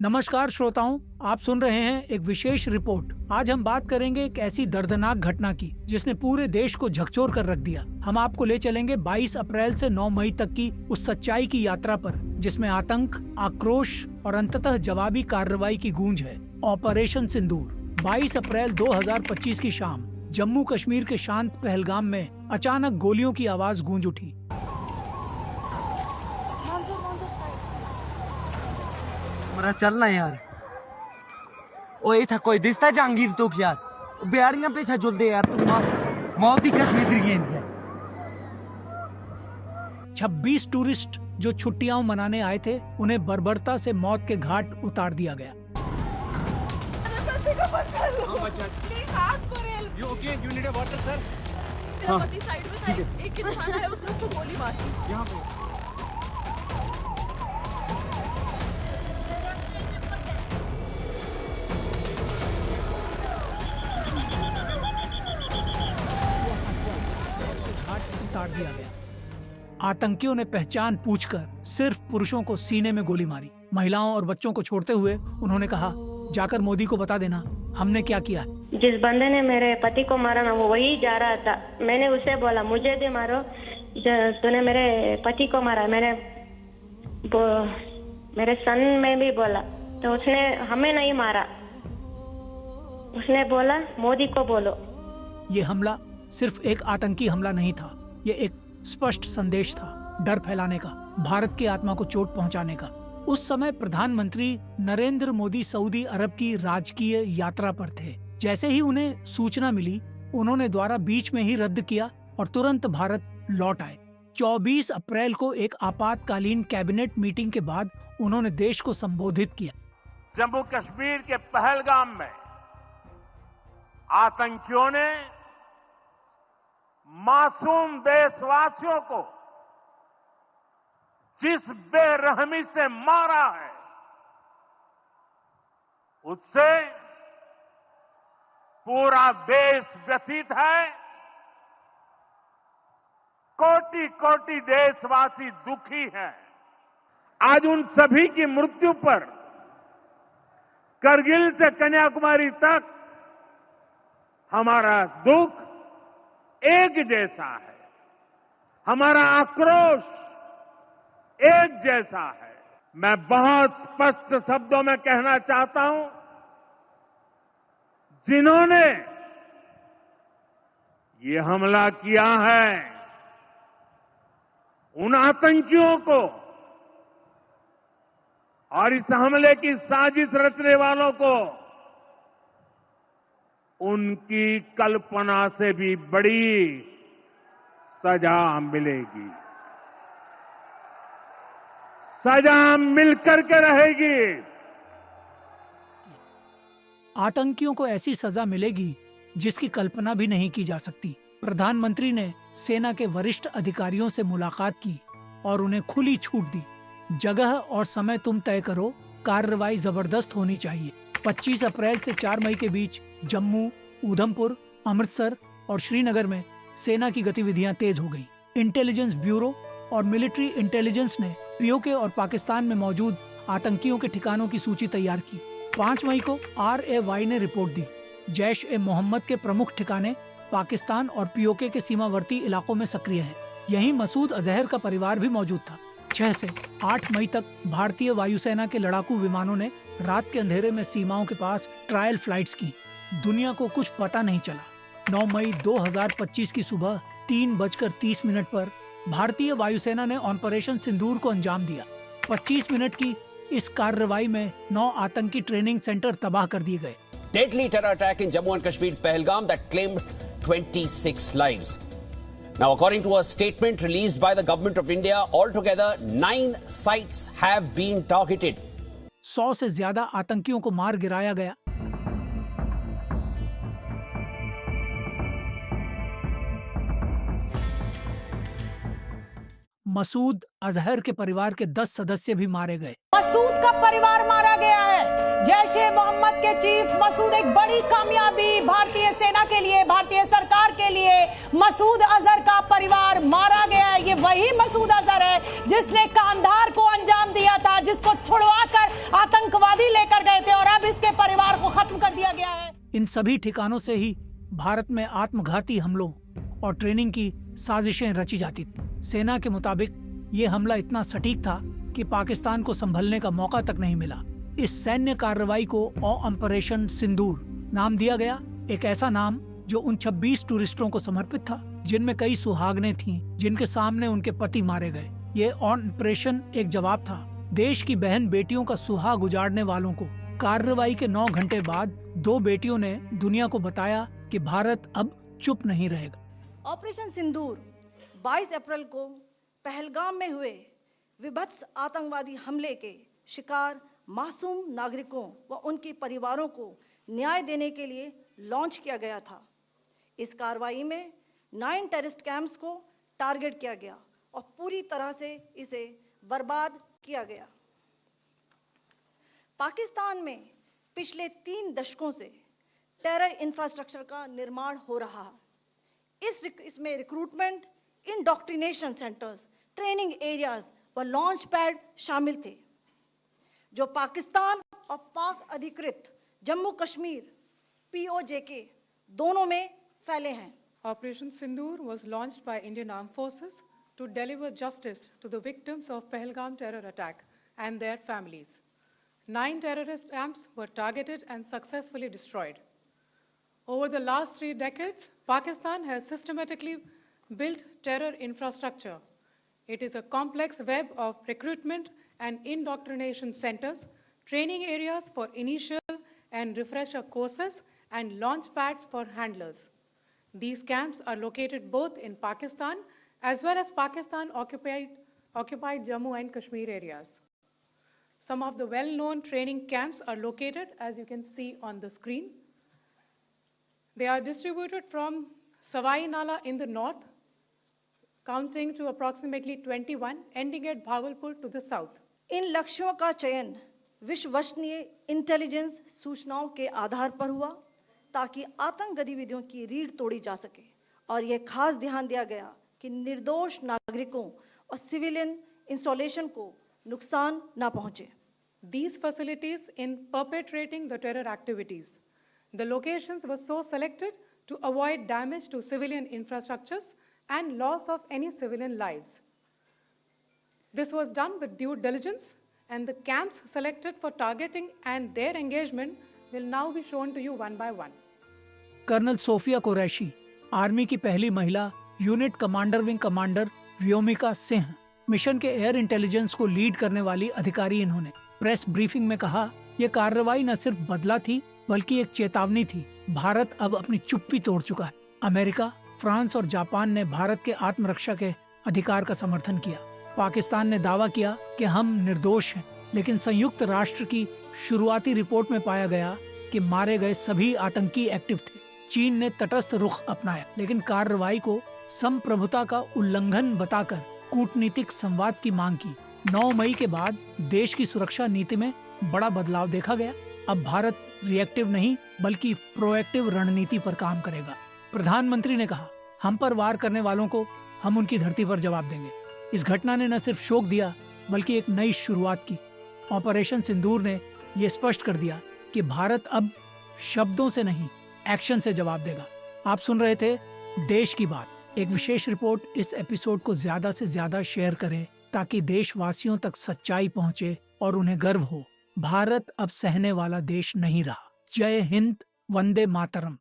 नमस्कार श्रोताओं, आप सुन रहे हैं एक विशेष रिपोर्ट। आज हम बात करेंगे एक ऐसी दर्दनाक घटना की जिसने पूरे देश को झकझोर कर रख दिया। हम आपको ले चलेंगे 22 अप्रैल से 9 मई तक की उस सच्चाई की यात्रा पर जिसमें आतंक, आक्रोश और अंततः जवाबी कार्रवाई की गूंज है। ऑपरेशन सिंदूर। 22 अप्रैल 2025 की शाम जम्मू कश्मीर के शांत पहलगाम में अचानक गोलियों की आवाज गूंज उठी। मरा चलना यार। ओए था कोई दिसता जहांगीर तो यार बिहारियां पीछे जुलदे यार तुम मौत की कसम है। 26 टूरिस्ट जो छुट्टियां मनाने आए थे उन्हें बर्बरता से मौत के घाट उतार दिया गया। उतार दिया गया। आतंकियों ने पहचान पूछकर सिर्फ पुरुषों को सीने में गोली मारी। महिलाओं और बच्चों को छोड़ते हुए उन्होंने कहा, जाकर मोदी को बता देना हमने क्या किया। जिस बंदे ने मेरे पति को मारा ना वो वही जा रहा था। मैंने उसे बोला मुझे दे मारो, तूने मेरे पति को मारा। मेरे सन में भी बोला तो उसने हमें नहीं मारा। उसने बोला मोदी को बोलो। ये हमला सिर्फ एक आतंकी हमला नहीं था, ये एक स्पष्ट संदेश था, डर फैलाने का, भारत की आत्मा को चोट पहुंचाने का। उस समय प्रधानमंत्री नरेंद्र मोदी सऊदी अरब की राजकीय यात्रा पर थे। जैसे ही उन्हें सूचना मिली, उन्होंने द्वारा बीच में ही रद्द किया और तुरंत भारत लौट आए। 24 अप्रैल को एक आपातकालीन कैबिनेट मीटिंग के बाद उन्होंने देश को संबोधित किया। जम्मू कश्मीर के पहलगाम में आतंकियों ने मासूम देशवासियों को जिस बेरहमी से मारा है, उससे पूरा देश व्यथित है। कोटि कोटि देशवासी दुखी हैं। आज उन सभी की मृत्यु पर करगिल से कन्याकुमारी तक हमारा दुख एक जैसा है, हमारा आक्रोश एक जैसा है। मैं बहुत स्पष्ट शब्दों में कहना चाहता हूं, जिन्होंने ये हमला किया है, उन आतंकियों को और इस हमले की साजिश रचने वालों को उनकी कल्पना से भी बड़ी सजा मिलेगी। सजा मिलकर के रहेगी। आतंकियों को ऐसी सजा मिलेगी जिसकी कल्पना भी नहीं की जा सकती। प्रधानमंत्री ने सेना के वरिष्ठ अधिकारियों से मुलाकात की और उन्हें खुली छूट दी। जगह और समय तुम तय करो, कार्रवाई जबरदस्त होनी चाहिए। 25 अप्रैल से 4 मई के बीच जम्मू, उधमपुर, अमृतसर और श्रीनगर में सेना की गतिविधियां तेज हो गई। इंटेलिजेंस ब्यूरो और मिलिट्री इंटेलिजेंस ने पीओके और पाकिस्तान में मौजूद आतंकियों के ठिकानों की सूची तैयार की। 5 मई को RAY ने रिपोर्ट दी, जैश-ए-मोहम्मद के प्रमुख ठिकाने पाकिस्तान और पीओके के सीमावर्ती इलाकों में सक्रिय हैं। यहीं मसूद अजहर का परिवार भी मौजूद था। 6 से 8 मई तक भारतीय वायुसेना के लड़ाकू विमानों ने रात के अंधेरे में सीमाओं के पास ट्रायल फ्लाइट्स की। दुनिया को कुछ पता नहीं चला। 9 मई 2025 की सुबह 3:30 पर भारतीय वायुसेना ने ऑपरेशन सिंदूर को अंजाम दिया। 25 मिनट की इस कार्रवाई में 9 आतंकी ट्रेनिंग सेंटर तबाह कर दिए गए। Deadly terror attack in Jammu and Kashmir's Pahalgam that claimed 26 lives. Now, according to a statement released by the government of India, altogether 9 sites have been targeted. 100 से ज्यादा आतंकियों को मार गिराया गया। मसूद अजहर के परिवार के 10 सदस्य भी मारे गए। मसूद का परिवार मारा गया है। जैश-ए-मोहम्मद के चीफ मसूद, एक बड़ी कामयाबी भारतीय सेना के लिए, भारतीय सरकार के लिए। मसूद अजहर का परिवार मारा गया है। ये वही मसूद अजहर है जिसने कांधार को अंजाम दिया था, जिसको छुड़वाकर आतंकवादी लेकर गए थे, और अब इसके परिवार को खत्म कर दिया गया है। इन सभी ठिकानों से ही भारत में आत्मघाती हमलों और ट्रेनिंग की साजिशें रची जाती थी। सेना के मुताबिक ये हमला इतना सटीक था कि पाकिस्तान को संभलने का मौका तक नहीं मिला। इस सैन्य कार्रवाई को ऑपरेशन सिंदूर नाम दिया गया, एक ऐसा नाम जो उन 26 टूरिस्टों को समर्पित था जिनमें कई सुहागनें थीं, जिनके सामने उनके पति मारे गए। ये ऑपरेशन एक जवाब था देश की बहन बेटियों का सुहाग उजाड़ने वालों को। कार्रवाई के 9 घंटे बाद 2 बेटियों ने दुनिया को बताया कि भारत अब चुप नहीं रहेगा। ऑपरेशन सिंदूर 22 अप्रैल को पहलगाम में हुए विभत्स आतंकवादी हमले के शिकार मासूम नागरिकों व उनके परिवारों को न्याय देने के लिए लॉन्च किया गया था। इस कार्रवाई में 9 टेररिस्ट कैंप्स को टारगेट किया गया और पूरी तरह से इसे बर्बाद किया गया। पाकिस्तान में पिछले 3 दशकों से टेरर इंफ्रास्ट्रक्चर का निर्माण हो रहा है। इसमें recruitment, indoctrination centres, training areas व लॉन्च पैड शामिल थे, जो पाकिस्तान और पाक अधिकृत जम्मू कश्मीर POJK दोनों में फैले हैं। Operation Sindoor was launched by Indian Armed Forces to deliver justice to the victims of Pahalgam terror attack and their families. 9 terrorist camps were targeted and successfully destroyed. Over the last 3 decades, Pakistan has systematically built terror infrastructure. It is a complex web of recruitment and indoctrination centers, training areas for initial and refresher courses, and launch pads for handlers. These camps are located both in Pakistan as well as Pakistan occupied Jammu and Kashmir areas. Some of the well-known training camps are located, as you can see on the screen. They are distributed from Savai Nala in the north, counting to approximately 21, ending at Bhagalpur to the south. इन लक्ष्यों का चयन विश्वसनीय intelligence सूचनाओं के आधार पर हुआ ताकि आतंक गतिविधियों की रीढ़ तोड़ी जा सके, और यह खास ध्यान दिया गया कि निर्दोष नागरिकों और सिविलियन इंस्टॉलेशन को नुकसान न पहुंचे। These facilities in perpetrating the terror activities, the locations were so selected to avoid damage to civilian infrastructures and loss of any civilian lives. This was done with due diligence, and the camps selected for targeting and their engagement will now be shown to you one by one. Colonel Sofiya Qureshi, army की पहली महिला unit commander wing commander Vyomika Singh, mission के air intelligence को lead करने वाली अधिकारी। इन्होंने press briefing में कहा, यह कार्रवाई न सिर्फ बदला थी बल्कि एक चेतावनी थी। भारत अब अपनी चुप्पी तोड़ चुका है। अमेरिका, फ्रांस और जापान ने भारत के आत्मरक्षा के अधिकार का समर्थन किया। पाकिस्तान ने दावा किया कि हम निर्दोष हैं, लेकिन संयुक्त राष्ट्र की शुरुआती रिपोर्ट में पाया गया कि मारे गए सभी आतंकी एक्टिव थे। चीन ने तटस्थ रुख अपनाया, लेकिन कार्रवाई को संप्रभुता का उल्लंघन बताकर कूटनीतिक संवाद की मांग की। 9 मई के बाद देश की सुरक्षा नीति में बड़ा बदलाव देखा गया। अब भारत रिएक्टिव नहीं बल्कि प्रोएक्टिव रणनीति पर काम करेगा। प्रधानमंत्री ने कहा, हम पर वार करने वालों को हम उनकी धरती पर जवाब देंगे। इस घटना ने न सिर्फ शोक दिया बल्कि एक नई शुरुआत की। ऑपरेशन सिंदूर ने यह स्पष्ट कर दिया कि भारत अब शब्दों से नहीं, एक्शन से जवाब देगा। आप सुन रहे थे देश की बात। एक विशेष रिपोर्ट। इस एपिसोड को ज्यादा से ज्यादा शेयर करें ताकि देशवासियों तक सच्चाई पहुंचे और उन्हें गर्व हो। भारत अब सहने वाला देश नहीं रहा। जय हिंद, वंदे मातरम।